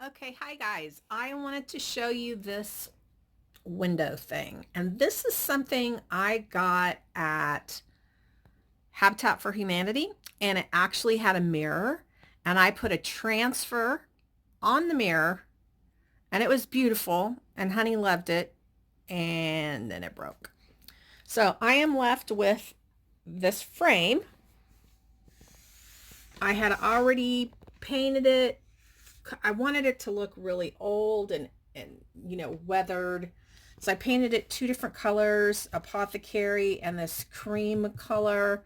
Okay, hi guys. I wanted to show you this window thing. And this is something I got at Habitat for Humanity. And it actually had a mirror. And I put a transfer on the mirror. And it was beautiful. And Honey loved it. And then it broke. So I am left with this frame. I had already painted it. I wanted it to look really old and weathered. So I painted it two different colors, apothecary and this cream color.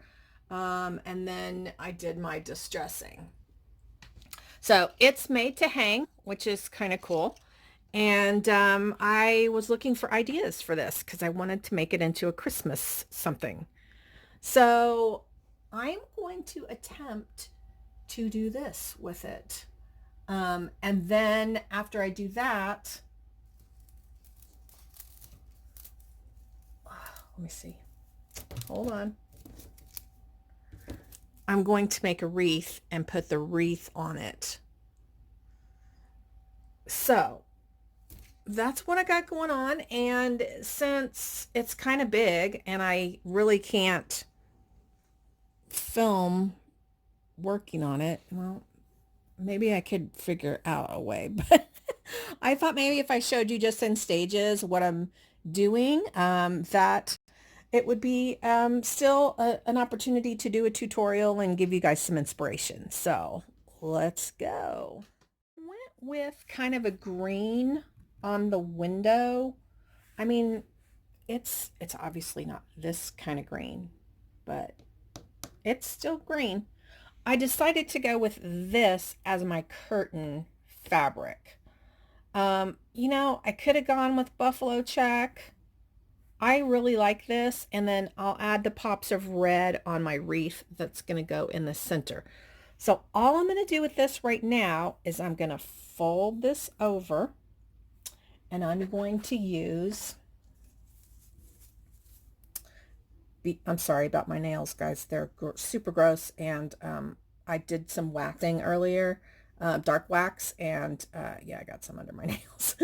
And then I did my distressing. So it's made to hang, which is kind of cool. And I was looking for ideas for this because I wanted to make it into a Christmas something. So I'm going to attempt to do this with it. And then after I do that, let me see. Hold on. I'm going to make a wreath and put the wreath on it. So that's what I got going on. And since it's kind of big and I really can't film working on it, well, maybe I could figure out a way, but I thought maybe if I showed you just in stages what I'm doing, that it would be still an opportunity to do a tutorial and give you guys some inspiration. So let's go. Went with kind of a green on the window. I mean, it's obviously not this kind of green, but it's still green. I decided to go with this as my curtain fabric. I could have gone with buffalo check. I really like this, and then I'll add the pops of red on my wreath that's going to go in the center. So all I'm going to do with this right now is I'm going to fold this over, and I'm going to use, I'm sorry about my nails, guys. They're super gross, and I did some waxing earlier, dark wax, and yeah, I got some under my nails.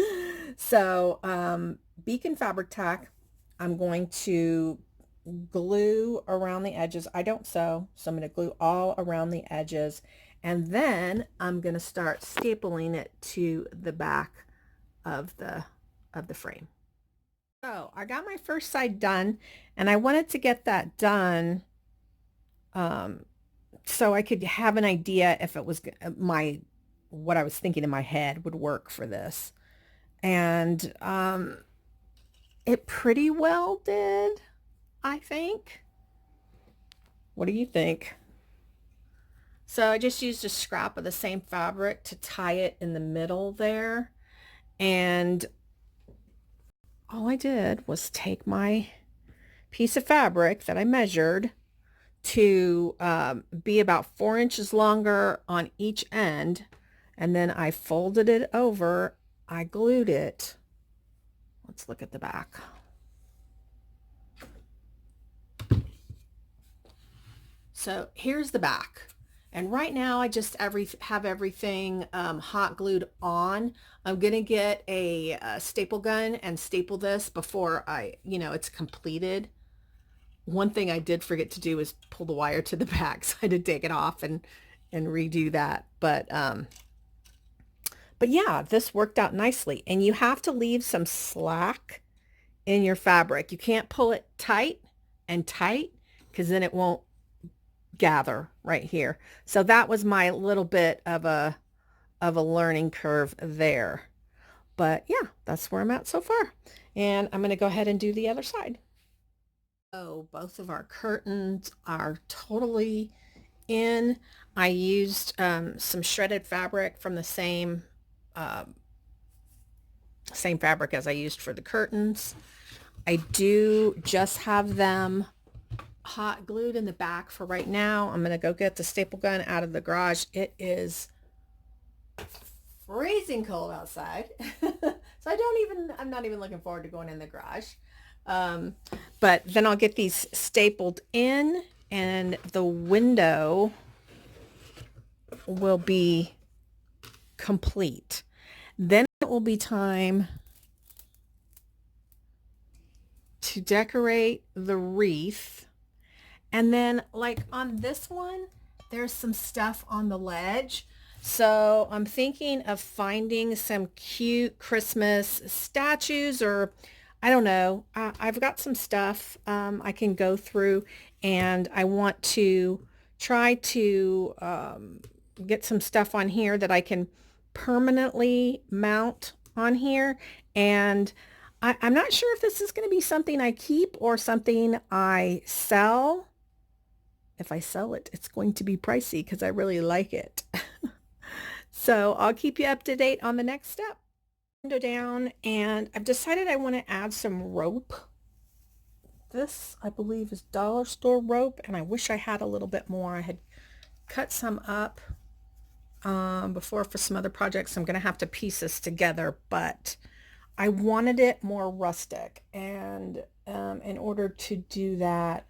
So Beacon Fabric Tack, I'm going to glue around the edges. I don't sew, so I'm going to glue all around the edges, and then I'm going to start stapling it to the back of the frame. So I got my first side done, and I wanted to get that done so I could have an idea if it was what I was thinking in my head would work for this. And it pretty well did, I think. What do you think? So I just used a scrap of the same fabric to tie it in the middle there. And all I did was take my piece of fabric that I measured to be about 4 inches longer on each end, and then I folded it over. I glued it. Let's look at the back. So here's the back. And right now I just have everything hot glued on. I'm going to get a staple gun and staple this before it's completed. One thing I did forget to do is pull the wire to the back, so I had to take it off and redo that. But yeah, this worked out nicely. And you have to leave some slack in your fabric. You can't pull it tight because then it won't gather right here. So that was my little bit of a learning curve there. But yeah, that's where I'm at so far. And I'm going to go ahead and do the other side. So both of our curtains are totally in. I used some shredded fabric from the same fabric as I used for the curtains. I do just have them hot glued in the back for right now. I'm going to go get the staple gun out of the garage. It is freezing cold outside. So I'm not even looking forward to going in the garage. But then I'll get these stapled in, and the window will be complete. Then it will be time to decorate the wreath. And then like on this one, there's some stuff on the ledge. So I'm thinking of finding some cute Christmas statues, or I don't know. I've got some stuff I can go through, and I want to try to get some stuff on here that I can permanently mount on here. And I'm not sure if this is going to be something I keep or something I sell. If I sell it, it's going to be pricey because I really like it. So I'll keep you up to date on the next step. Window down, and I've decided I want to add some rope. This, I believe, is dollar store rope, and I wish I had a little bit more. I had cut some up before for some other projects. I'm going to have to piece this together, but I wanted it more rustic, and in order to do that,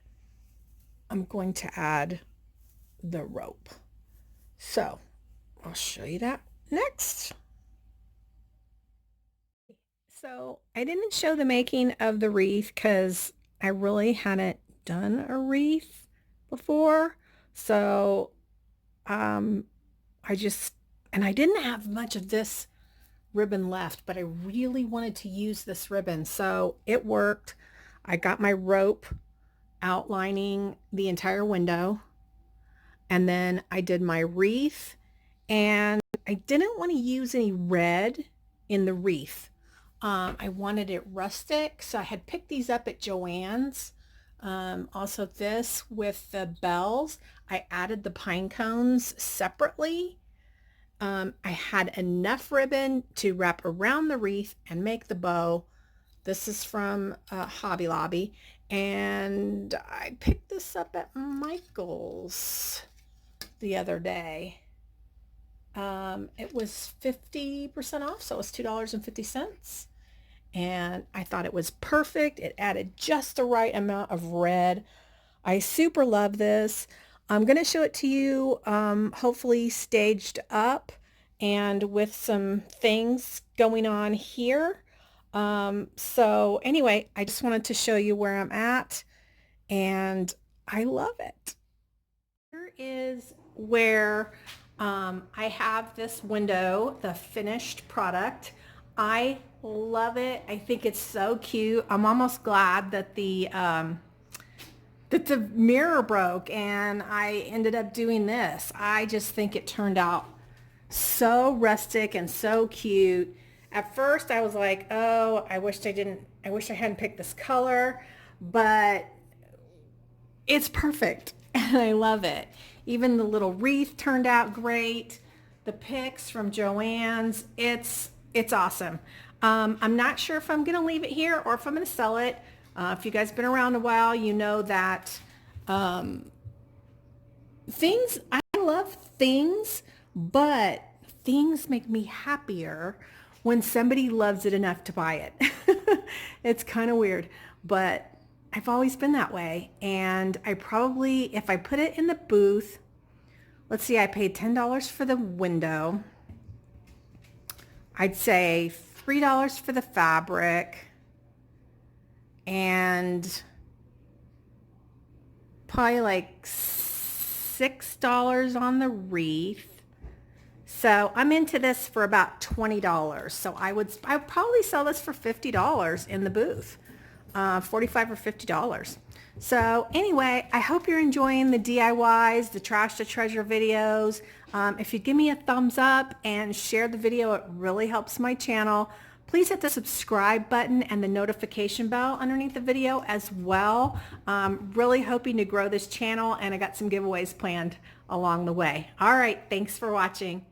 I'm going to add the rope. So I'll show you that next. So I didn't show the making of the wreath because I really hadn't done a wreath before. So I didn't have much of this ribbon left, but I really wanted to use this ribbon. So it worked. I got my rope outlining the entire window, and then I did my wreath, and I didn't want to use any red in the wreath. I wanted it rustic, so I had picked these up at Joann's. Also this with the bells, I added the pine cones separately. I had enough ribbon to wrap around the wreath and make the bow. This is from Hobby Lobby, and I picked this up at Michael's the other day. It was 50% off, so it was $2.50. And I thought it was perfect. It added just the right amount of red. I super love this. I'm going to show it to you, hopefully staged up and with some things going on here. So anyway, I just wanted to show you where I'm at, and I love it. Here is where I have this window, the finished product. I love it. I think it's so cute. I'm almost glad that the mirror broke and I ended up doing this. I just think it turned out so rustic and so cute. At first I was like, oh, I wish I hadn't picked this color, but it's perfect and I love it. Even the little wreath turned out great. The picks from Joann's, it's awesome. I'm not sure if I'm going to leave it here or if I'm going to sell it. If you guys been around a while, you know that I love things, but things make me happier when somebody loves it enough to buy it. It's kind of weird, but I've always been that way. And I probably, if I put it in the booth, let's see, I paid $10 for the window. I'd say $3 for the fabric and probably like $6 on the wreath. So I'm into this for about $20. So I would probably sell this for $50 in the booth, $45 or $50. So anyway, I hope you're enjoying the DIYs, the Trash to Treasure videos. If you give me a thumbs up and share the video, it really helps my channel. Please hit the subscribe button and the notification bell underneath the video as well. Really hoping to grow this channel, and I got some giveaways planned along the way. All right, thanks for watching.